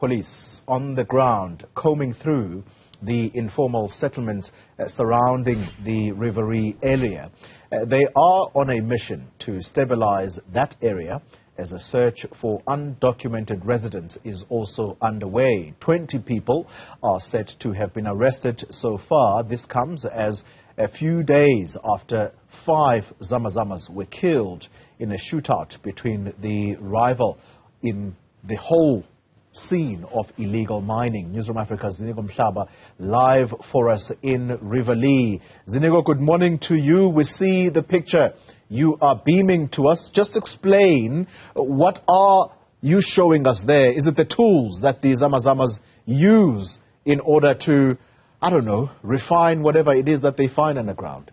Police on the ground combing through the informal settlements surrounding the Riverlea area. They are on a mission to stabilize that area as a search for undocumented residents is also underway. 20 people are said to have been arrested so far. This comes as a few days after 5 Zamazamas were killed in a shootout between the rival in the whole scene of illegal mining. Newzroom Afrika's Ziniko Mhlaba live for us in Riverlea. Ziniko, good morning to you. We see the picture you are beaming to us. Just explain, what are you showing us there? Is it the tools that the Zamazamas use in order to, I don't know, refine whatever it is that they find on the ground?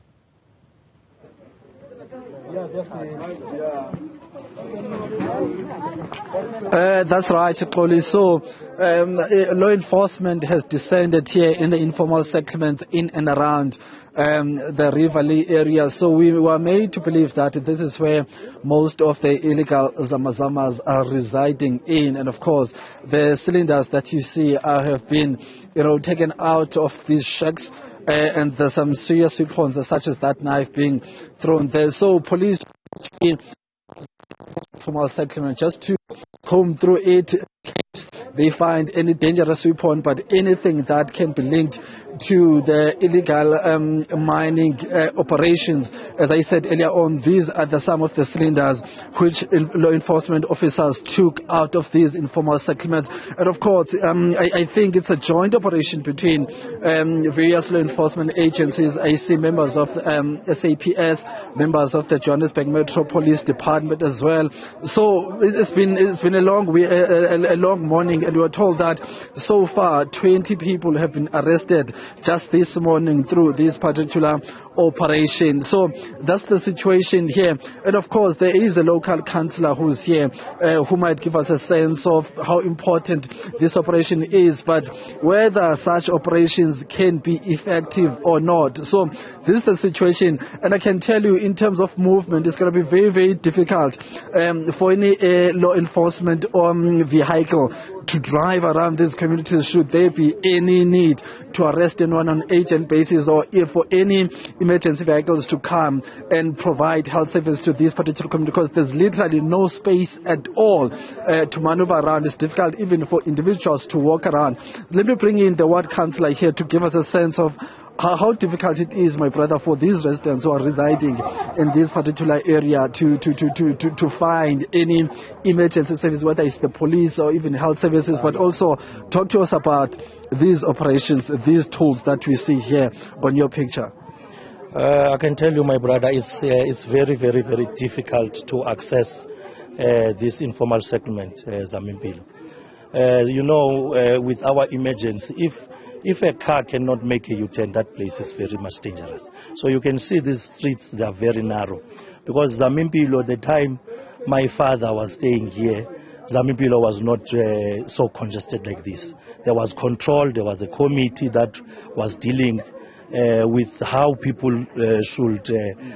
Yeah, definitely. That's right, police. So law enforcement has descended here in the informal settlements in and around the Riverlea area. So we were made to believe that this is where most of the illegal Zamazamas are residing in. And of course, the cylinders that you see have been, taken out of these shacks. And there's some serious weapons such as that knife being thrown there. So police in informal settlement just to comb through it. They find any dangerous weapon, but anything that can be linked to the illegal mining operations. As I said earlier on, these are some of the cylinders which law enforcement officers took out of these informal settlements. And of course, I think it's a joint operation between various law enforcement agencies. I see members of SAPS, members of the Johannesburg Metro Police Department as well. So it's been a long morning. And we were told that so far 20 people have been arrested just this morning through this particular operation. So that's the situation here. And of course, there is a local councillor who's here who might give us a sense of how important this operation is, but whether such operations can be effective or not. So this is the situation. And I can tell you, in terms of movement, it's going to be very, very difficult for any law enforcement vehicle to drive around these communities should there be any need to arrest anyone on agent basis, or if for any emergency vehicles to come and provide health service to this particular community, because there's literally no space at all to maneuver around. It's difficult even for individuals to walk around. Let me bring in the ward councillor here to give us a sense of how difficult it is, my brother, for these residents who are residing in this particular area to find any emergency service, whether it's the police or even health services. But also talk to us about these operations, these tools that we see here on your picture. I can tell you, my brother, it's very, very, very difficult to access this informal settlement, Zamimpilo. With our emergency, if a car cannot make a U-turn, that place is very much dangerous. So you can see these streets, they are very narrow. Because Zamimpilo, the time my father was staying here, Zamimpilo was not so congested like this. There was control, there was a committee that was dealing with how people should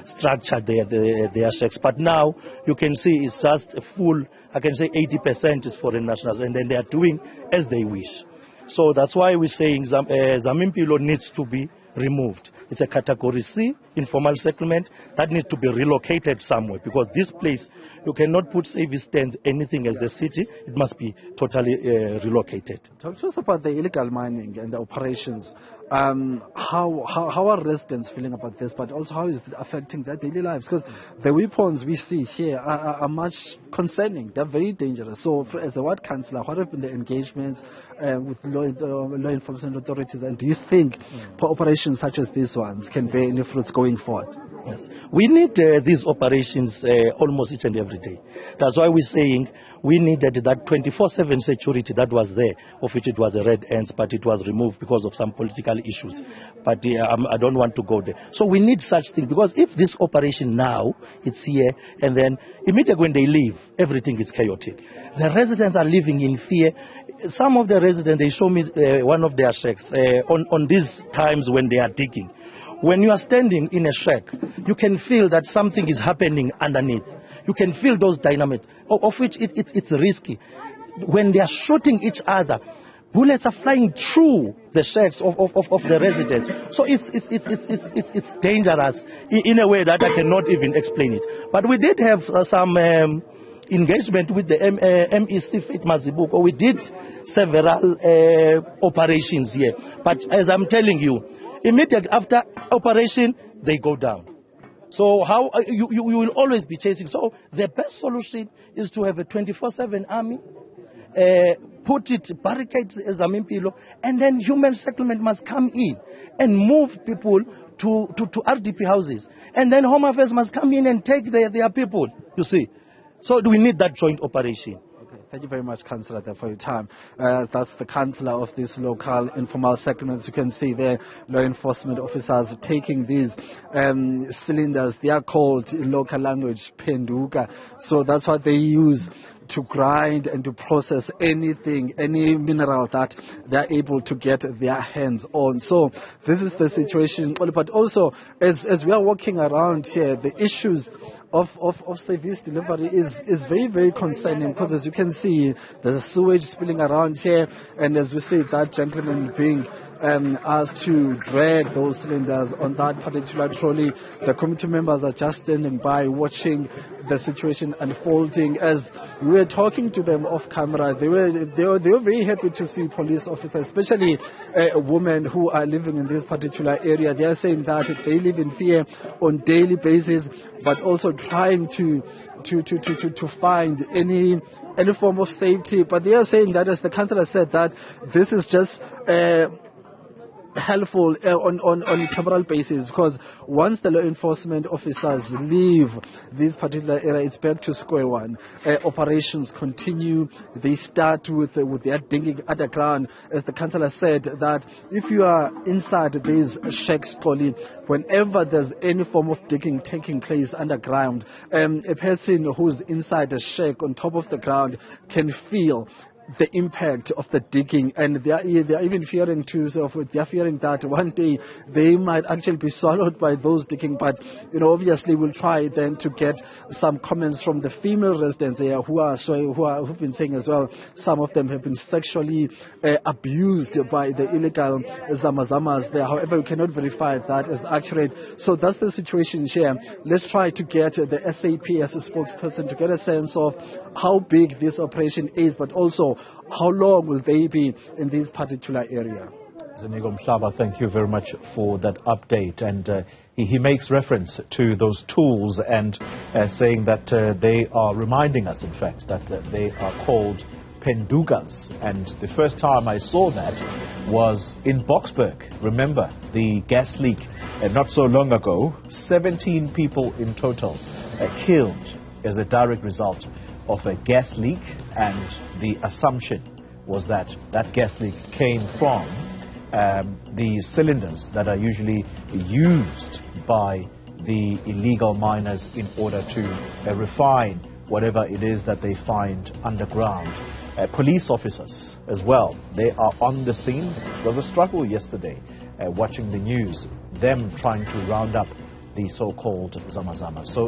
structure their shacks. But now you can see it's just full, I can say 80% is foreign nationals, and then they are doing as they wish. So that's why we're saying Zamimpilo needs to be removed. It's a category C, informal settlement, that needs to be relocated somewhere, because this place, you cannot put service stands, anything as a city, it must be totally relocated. Talk to us about the illegal mining and the operations. How are residents feeling about this, but also how is it affecting their daily lives? Because the weapons we see here are much concerning. They're very dangerous. So as a ward councillor, what have been the engagements with law enforcement authorities, and do you think operations such as these ones can bear any fruits going forward? Yes. We need these operations almost each and every day. That's why we're saying we needed that 24/7 security that was there, of which it was a red ant, but it was removed because of some political issues. But I don't want to go there. So we need such things, because if this operation now, it's here, and then immediately when they leave, everything is chaotic. The residents are living in fear. Some of the residents, they show me one of their shacks on these times when they are digging. When you are standing in a shack, you can feel that something is happening underneath. You can feel those dynamics, of which it's risky. when they are shooting each other, bullets are flying through the shacks of the residents. So it's dangerous in a way that I cannot even explain it. But we did have some engagement with the MEC Faith Mazibuko. We did several operations here. But as I'm telling you, immediately after operation, they go down. So how you will always be chasing. So the best solution is to have a 24/7 army, put it, barricades as Zamimpilo, and then human settlement must come in and move people to RDP houses. And then Home Affairs must come in and take their people, you see. So we need that joint operation. Thank you very much, Councillor, for your time. That's the councillor of these local informal settlements. You can see there, law enforcement officers taking these cylinders. They are called in local language penduka. So that's what they use to grind and to process anything, any mineral that they're able to get their hands on. So this is the situation. But also, as we are walking around here, the issues of service delivery is very, very concerning, because as you can see, there's sewage spilling around here, and as we see that gentleman being asked to drag those cylinders on that particular trolley. The committee members are just standing by watching the situation unfolding. As we were talking to them off camera, they were very happy to see police officers, especially women who are living in this particular area. They are saying that they live in fear on daily basis, but also trying to find any form of safety. But they are saying that, as the councillor said, that this is just helpful on temporal basis, because once the law enforcement officers leave this particular area, it's back to square one. Operations continue. They start with their digging underground. As the councillor said, that if you are inside these shacks, whenever there's any form of digging taking place underground, a person who's inside the shack on top of the ground can feel the impact of the digging, and they are even fearing that one day they might actually be swallowed by those digging. But obviously we'll try then to get some comments from the female residents here who've been saying as well, some of them have been sexually abused by the illegal zamazamas there. However, we cannot verify that as accurate. So that's the situation here. Let's try to get the SAP as a spokesperson to get a sense of how big this operation is, but also how long will they be in this particular area. Ziniko Mhlaba, thank you very much for that update. And he makes reference to those tools and saying that they are reminding us, in fact, that they are called pendugas. And the first time I saw that was in Boksburg. Remember the gas leak not so long ago. 17 people in total killed as a direct result of a gas leak, and the assumption was that that gas leak came from the cylinders that are usually used by the illegal miners in order to refine whatever it is that they find underground. Police officers as well, they are on the scene. There was a struggle yesterday watching the news, them trying to round up the so-called Zamazama. So